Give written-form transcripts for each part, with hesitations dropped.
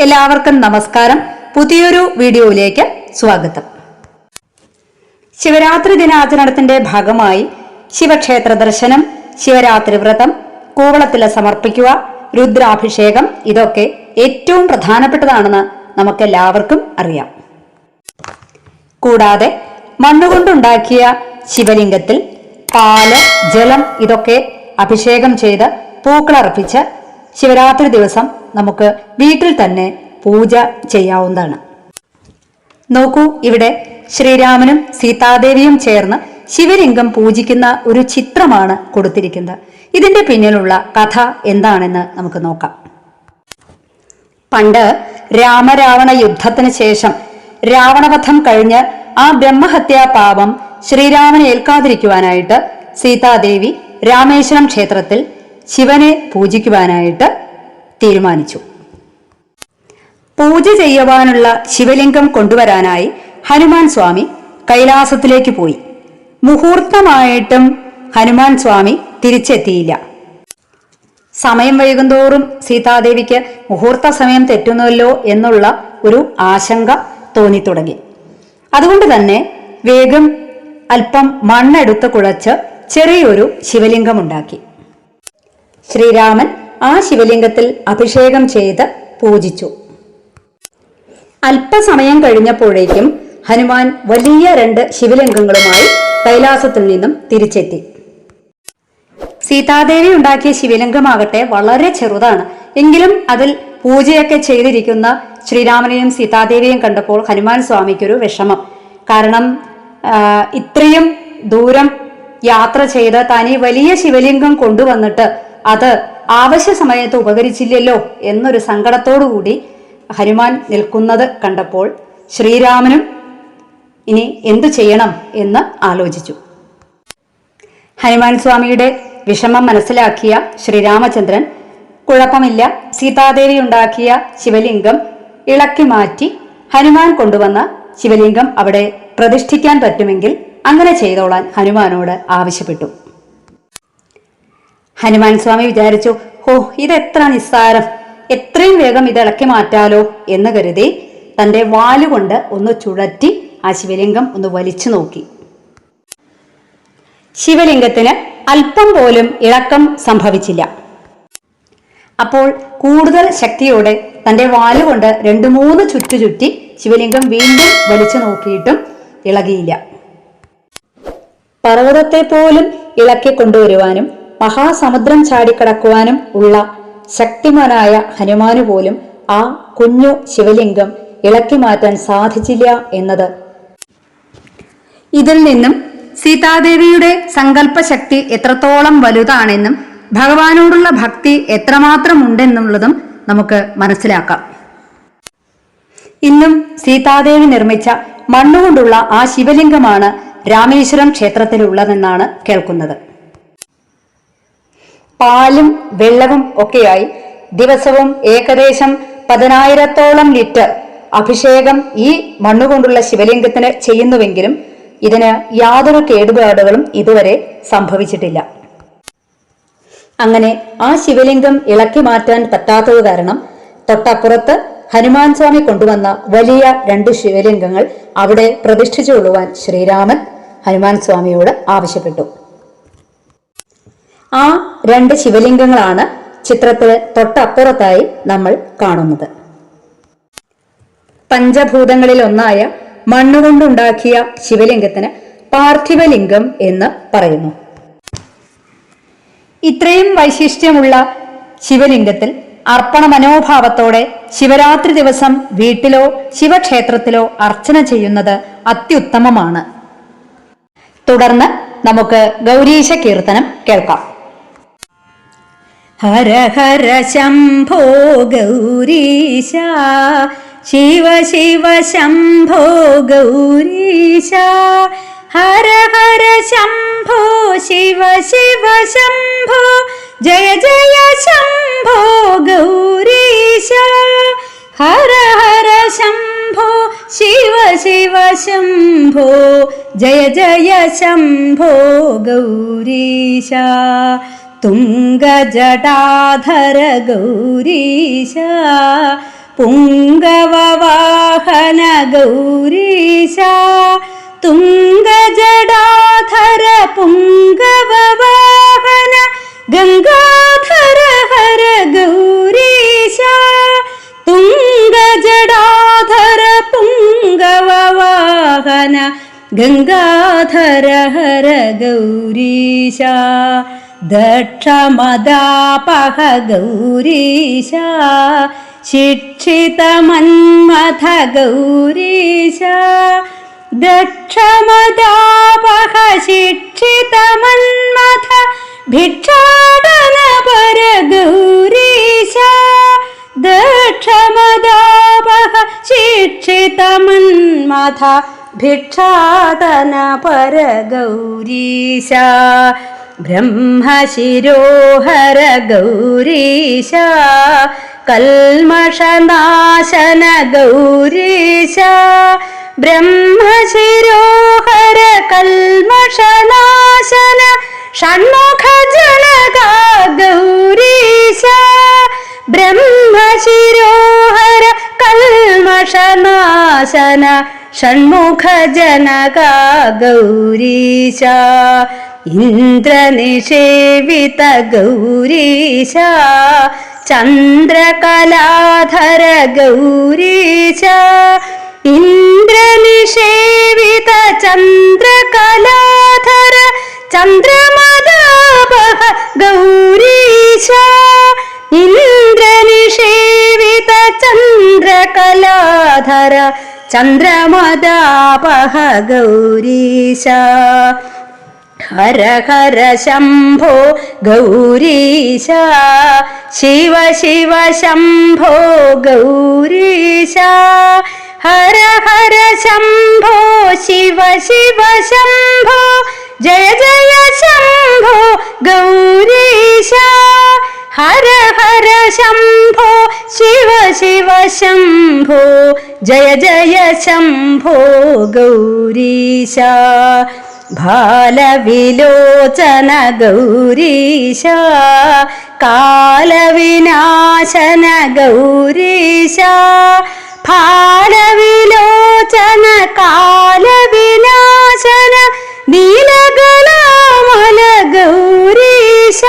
എല്ലാവർക്കും നമസ്കാരം. പുതിയൊരു വീഡിയോയിലേക്ക് സ്വാഗതം. ശിവരാത്രി ദിനാചരണത്തിന്റെ ഭാഗമായി ശിവക്ഷേത്ര ദർശനം, ശിവരാത്രി വ്രതം, കൂവളത്തില സമർപ്പിക്കുക, രുദ്രാഭിഷേകം ഇതൊക്കെ ഏറ്റവും പ്രധാനപ്പെട്ടതാണെന്ന് നമുക്കെല്ലാവർക്കും അറിയാം. കൂടാതെ മണ്ണുകൊണ്ടുണ്ടാക്കിയ ശിവലിംഗത്തിൽ പാല്, ജലം ഇതൊക്കെ അഭിഷേകം ചെയ്ത് പൂക്കളർപ്പിച്ച് ശിവരാത്രി ദിവസം നമുക്ക് വീട്ടിൽ തന്നെ പൂജ ചെയ്യാവുന്നതാണ്. നോക്കൂ, ഇവിടെ ശ്രീരാമനും സീതാദേവിയും ചേർന്ന് ശിവലിംഗം പൂജിക്കുന്ന ഒരു ചിത്രമാണ് കൊടുത്തിരിക്കുന്നത്. ഇതിന്റെ പിന്നിലുള്ള കഥ എന്താണെന്ന് നമുക്ക് നോക്കാം. പണ്ട് രാമരാവണ യുദ്ധത്തിന് ശേഷം രാവണവധം കഴിഞ്ഞ് ആ ബ്രഹ്മഹത്യാ പാപം ശ്രീരാമനെ ഏൽക്കാതിരിക്കുവാനായിട്ട് സീതാദേവി രാമേശ്വരം ക്ഷേത്രത്തിൽ ശിവനെ പൂജിക്കുവാനായിട്ട് തീരുമാനിച്ചു. പൂജ ചെയ്യുവാനുള്ള ശിവലിംഗം കൊണ്ടുവരാനായി ഹനുമാൻ സ്വാമി കൈലാസത്തിലേക്ക് പോയി. മുഹൂർത്തമായിട്ടും ഹനുമാൻ സ്വാമി തിരിച്ചെത്തിയില്ല. സമയം വൈകുന്തോറും സീതാദേവിക്ക് മുഹൂർത്ത സമയം തെറ്റുന്നല്ലോ എന്നുള്ള ഒരു ആശങ്ക തോന്നിത്തുടങ്ങി. അതുകൊണ്ട് തന്നെ വേഗം അല്പം മണ്ണെടുത്ത് കുഴച്ച് ചെറിയൊരു ശിവലിംഗമുണ്ടാക്കി. ശ്രീരാമൻ ആ ശിവലിംഗത്തിൽ അഭിഷേകം ചെയ്ത് പൂജിച്ചു. അല്പസമയം കഴിഞ്ഞപ്പോഴേക്കും ഹനുമാൻ വലിയ 2 ശിവലിംഗങ്ങളുമായി കൈലാസത്തിൽ നിന്നും തിരിച്ചെത്തി. സീതാദേവി ഉണ്ടാക്കിയ ശിവലിംഗമാകട്ടെ വളരെ ചെറുതാണ്. എങ്കിലും അതിൽ പൂജയൊക്കെ ചെയ്തിരിക്കുന്ന ശ്രീരാമനെയും സീതാദേവിയെയും കണ്ടപ്പോൾ ഹനുമാൻ സ്വാമിക്കൊരു വിഷമം. കാരണം ഇത്രയും ദൂരം യാത്ര ചെയ്ത് താൻ ഈ വലിയ ശിവലിംഗം കൊണ്ടുവന്നിട്ട് അത് ആവശ്യ സമയത്ത് ഉപകരിച്ചില്ലല്ലോ എന്നൊരു സങ്കടത്തോടുകൂടി ഹനുമാൻ നിൽക്കുന്നത് കണ്ടപ്പോൾ ശ്രീരാമനും ഇനി എന്തു ചെയ്യണം എന്ന് ആലോചിച്ചു. ഹനുമാൻ സ്വാമിയുടെ വിഷമം മനസ്സിലാക്കിയ ശ്രീരാമചന്ദ്രൻ, കുഴപ്പമില്ല, സീതാദേവി ഉണ്ടാക്കിയ ശിവലിംഗം ഇളക്കി മാറ്റി ഹനുമാൻ കൊണ്ടുവന്ന ശിവലിംഗം അവിടെ പ്രതിഷ്ഠിക്കാൻ പറ്റുമെങ്കിൽ അങ്ങനെ ചെയ്തോളാൻ ഹനുമാനോട് ആവശ്യപ്പെട്ടു. ഹനുമാൻ സ്വാമി വിചാരിച്ചു, ഇതെത്ര നിസ്സാരം, എത്രയും വേഗം ഇത് ഇളക്കി മാറ്റാലോ എന്ന് കരുതി തന്റെ വാലുകൊണ്ട് ഒന്ന് ചുഴറ്റി ആ ശിവലിംഗം ഒന്ന് വലിച്ചു നോക്കി. ശിവലിംഗത്തിന് അല്പം പോലും ഇളക്കം സംഭവിച്ചില്ല. അപ്പോൾ കൂടുതൽ ശക്തിയോടെ തന്റെ വാലുകൊണ്ട് 2-3 ചുറ്റി ശിവലിംഗം വീണ്ടും വലിച്ചു നോക്കിയിട്ടും ഇളകിയില്ല. പർവ്വതത്തെ പോലും ഇളക്കി കൊണ്ടുവരുവാനും മഹാസമുദ്രം ചാടിക്കടക്കുവാനും ഉള്ള ശക്തിമാനായ ഹനുമാന് പോലും ആ കുഞ്ഞു ശിവലിംഗം ഇളക്കി മാറ്റാൻ സാധിച്ചില്ല എന്നത് ഇതിൽ നിന്നും സീതാദേവിയുടെ സങ്കല്പശക്തി എത്രത്തോളം വലുതാണെന്നും ഭഗവാനോടുള്ള ഭക്തി എത്രമാത്രം ഉണ്ടെന്നുള്ളതും നമുക്ക് മനസ്സിലാക്കാം. ഇന്നും സീതാദേവി നിർമ്മിച്ച മണ്ണുകൊണ്ടുള്ള ആ ശിവലിംഗമാണ് രാമേശ്വരം ക്ഷേത്രത്തിലുള്ളതെന്നാണ് കേൾക്കുന്നത്. പാലും വെള്ളവും ഒക്കെയായി ദിവസവും ഏകദേശം 10,000-ഓളം ലിറ്റർ അഭിഷേകം ഈ മണ്ണുകൊണ്ടുള്ള ശിവലിംഗത്തിന് ചെയ്യുന്നുവെങ്കിലും ഇതിന് യാതൊരു കേടുപാടുകളും ഇതുവരെ സംഭവിച്ചിട്ടില്ല. അങ്ങനെ ആ ശിവലിംഗം ഇളക്കി മാറ്റാൻ പറ്റാത്തത് കാരണം തൊട്ടപ്പുറത്ത് ഹനുമാൻ സ്വാമി കൊണ്ടുവന്ന വലിയ 2 ശിവലിംഗങ്ങൾ അവിടെ പ്രതിഷ്ഠിച്ചുകൊള്ളുവാൻ ശ്രീരാമൻ ഹനുമാൻ സ്വാമിയോട് ആവശ്യപ്പെട്ടു. ആ 2 ശിവലിംഗങ്ങളാണ് ചിത്രത്തില് തൊട്ടപ്പുറത്തായി നമ്മൾ കാണുന്നത്. പഞ്ചഭൂതങ്ങളിൽ ഒന്നായ മണ്ണുകൊണ്ടുണ്ടാക്കിയ ശിവലിംഗത്തിന് പാർത്ഥിവലിംഗം എന്ന് പറയുന്നു. ഇത്രയും വൈശിഷ്ട്യമുള്ള ശിവലിംഗത്തിൽ അർപ്പണ മനോഭാവത്തോടെ ശിവരാത്രി ദിവസം വീട്ടിലോ ശിവക്ഷേത്രത്തിലോ അർച്ചന ചെയ്യുന്നത് അത്യുത്തമമാണ്. തുടർന്ന് നമുക്ക് ഗൗരീശ കീർത്തനം കേൾക്കാം. ഹര ഹര ശംഭോ ഗൗരീശ, ശിവ ശിവ ശംഭോ ഗൗരീശ, ഹര ഹര ശംഭോ ശിവ ശിവ ശംഭോ, ജയ ജയ ശംഭോ ഗൗരീശ, ഹര ഹര ശംഭോ ശിവ ശിവ ശംഭോ, ജയ ജയ ശംഭോ ഗൗരീശ, തുംഗജടാധര ഗൗരീശ, പുങ്കവവാഹന ഗൗരീശ തുംഗജടാധര പുങ്കവവാഹന ഗംഗാധര ഹര ഗൗരീശ തുംഗജടാധര പുങ്കവവാഹന ഗംഗാധര ഹര ഗൗരീശ ദക്ഷമദാപഹ ഗൗരീശ ശിക്ഷിതമന്മഥ ഗൗരീശ ദക്ഷമദാപഹ ശിക്ഷിതമന്മഥ ഭിക്ഷാടനപര ഗൗരീശ ദക്ഷമദാപഹ ശിക്ഷിതമന്മഥ ഭിക്ഷാടനപര ഗൗരീശ ബ്രഹ്മശിരോഹര ഗൗരീശ കൽമഷനാശന ഗൗരീശ ബ്രഹ്മശിരോഹര കൽമഷനാശന ഷൺമുഖജനക ഗൗരീശ ബ്രഹ്മശിരോഹര കൽമഷനാശന ഷൺമുഖജനക ഗൗരീശ ഇന്ദ്രനിഷേവിത ഗൗരീശ ചന്ദ്രകലാധര ഗൗരീശ ഇന്ദ്രനിഷേവിത ചന്ദ്രകലാധര ചന്ദ്രമദാപഹ ഗൗരീശ ഇന്ദ്രനിഷേവിത ചന്ദ്രകലാധര ചന്ദ്രമദാപഹ ഗൗരീശ ഹര ഹര ശംഭോ ഗൗരീശ ശിവ ശിവ ശംഭോ ഗൗരീശ ഹര ഹര ശംഭോ ശിവ ശിവ ശംഭോ ജയ ജയ ശംഭോ ഗൗരീശ ഹര ഹര ശംഭോ ശിവ ശിവ ശംഭോ ജയ ജയ ശംഭോ ഗൗരീശ ബാലവിലോചന ഗൗരീശ കാലവിനാശന ഗൗരീശ ഫാലവിലോചന കാലവിനാശന നീലകലാമല ഗൗരീശ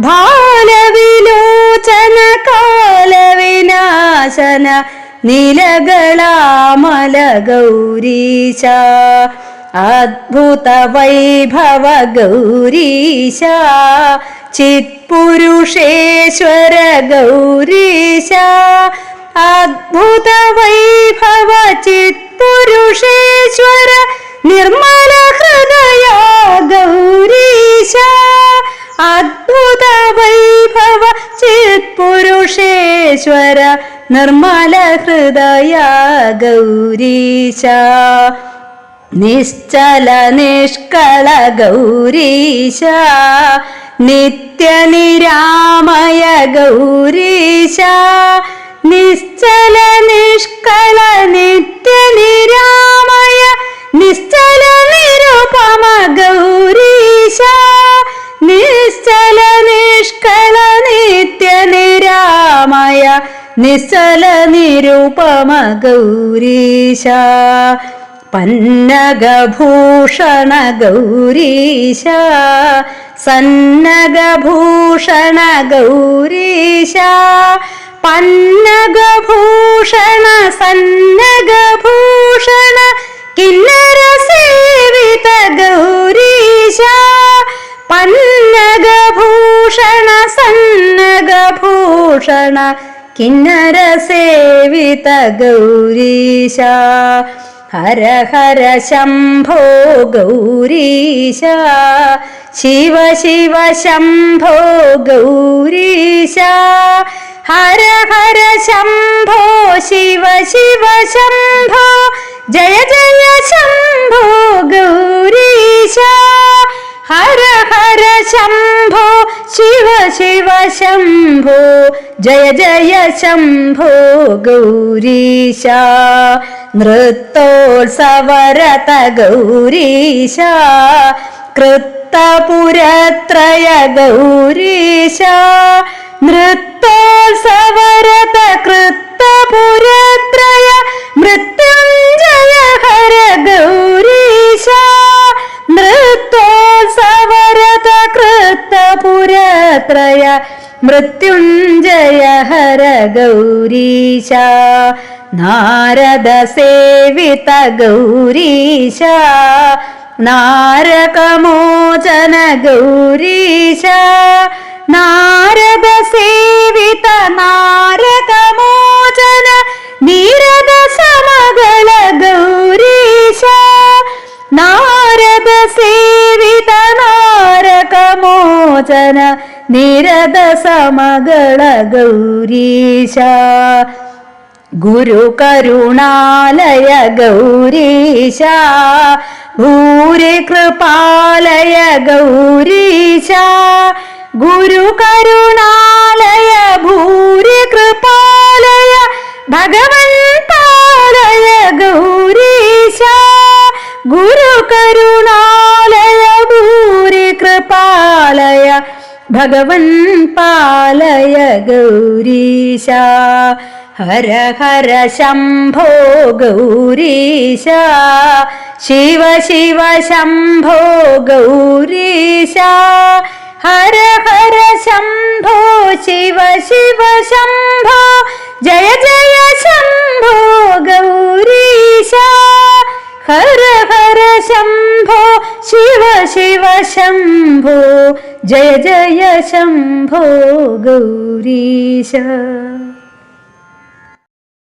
ബാലവിലോചന കാലവിനാശന നീലകലാമല ഗൗരീശ അദ്ഭുത വൈഭവ ഗൗരീശ ചിത്പുരുഷേശ്വര ഗൗരീശ അദ്ഭുത വൈഭവ ചിത്പുരുഷേശ്വര നിർമ്മല ഹൃദയ ഗൗരീശ അദ്ഭുത വൈഭവ ചിത്പുരുഷേശ്വര നിർമ്മല ഹൃദയ ഗൗരീശ നിശ്ചല നിഷ്കള ഗൗരീശ നിത്യനിരാമയ ഗൗരീശ നിശ്ചല നിഷ്കള നിത്യനിരാമയ നിശ്ചല നിരുപമ ഗൗരീശ നിശ്ചല നിഷ്കള നിത്യനിരാമയ നിശ്ചല നിരുപമ ഗൗരീശ പന്നഗഭൂഷണ ഗൗരീശ സന്നഗഭൂഷണ ഗൗരീശ പന്നഗഭൂഷണ സന്നഗഭൂഷണ കിന്നര സേവിത ഗൗരീശ പന്നഗഭൂഷണ സന്നഗഭൂഷണ കിന്നര സേവിത ഗൗരീശ ഹര ഹര ശംഭോ ഗൗരീശ ശിവ ശിവ ശംഭോ ഗൗരീശ ഹര ഹര ശംഭോ ശിവ ശിവ ശംഭോ ജയ ജയ ശംഭോ ഗൗരീശ ഹര ഹര ശംഭോ ശിവ ശിവ ശംഭോ ജയ ജയ ശംഭോ ഗൗരീശ നൃത്തോത്സവരത ഗൗരീശ കൃത്തപുരത്രയ ഗൗരീശ നൃത്തോത്സവരത കൃത്ത താരത്രയ മൃത്യുഞ്ജയ ഹര ഗൗരീശ നാരദ സേവിത ഗൗരീശ നാരകമോചന ഗൗരീശ നാരദ സേവിത നാരകമോചന നീരദ സമഗള ഗൗരീശ നാരദ സേവിത നാരകമോചന നിരത സമഗള ഗൗരീശ ഗുരു കരുണാലയ ഗൗരീശ ഭൂരി കൃപാലയ ഗൗരീശ ഗുരു കരുണാലയ ഭൂരി കൃപാലയ ഭഗവൻ പാലയ ഗൗരീശ ഗുരു കരുണാലയ ഭൂരി കൃപാലയ ഭഗവൻ പാലയ ഗൗരീശ ഹര ഹര ശംഭോ ഗൗരീശ ശിവ ശിവ ശംഭോ ഗൗരീശ ഹര ഹര ശംഭോ ശിവ ശിവ ശംഭോ ജയ ജയ ശംഭോ ഗൗരീശ ഹര ഹര ശംഭോ ശിവ ശിവ ശംഭോ ജയ ജയ ശംഭോ ഗൗരീശ.